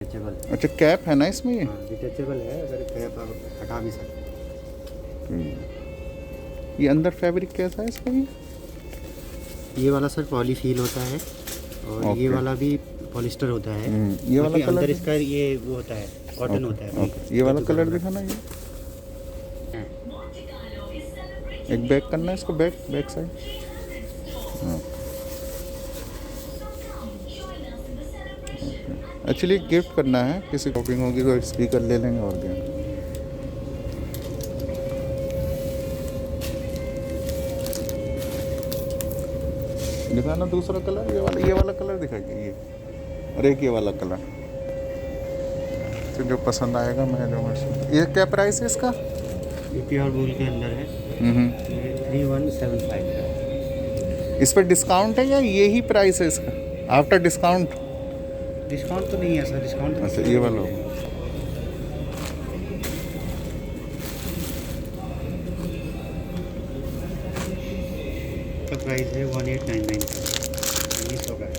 Detachable. अच्छा cap है ना इसमें ये? हाँ डिटेचेबल है, अगर कैप आप हटा भी सकते ये अंदर फैब्रिक कैसा है इसका ये? हैं। ये वाला सर पॉलीफील होता है और ये ओके। वाला भी पॉलिस्टर होता है। ये वाला बाकी कलर अंदर इसका ये वो होता है, कॉटन होता है। ओके ये वाला कलर दिखाना ये। है। एक बैक करना है इसको, बैक साइड। एक्चुअली गिफ्ट करना है, किसी शॉपिंग होगी तो स्पीकर ले लेंगे और क्या। दिखाना दूसरा कलर, ये वाला कलर दिखाइए ये, और एक ये वाला कलर। तो जो पसंद आएगा मैं जो मर्जी। ये क्या प्राइस है इसका? ये प्योर वूल के अंदर है। ये 3175 का है। इस पर डिस्काउंट है या यही प्राइस है इसका आफ्टर डिस्काउंट? डिस्काउंट तो नहीं है सर, डिस्काउंट तो अच्छा ये वाला का प्राइस है 1899 का, 1900 का है।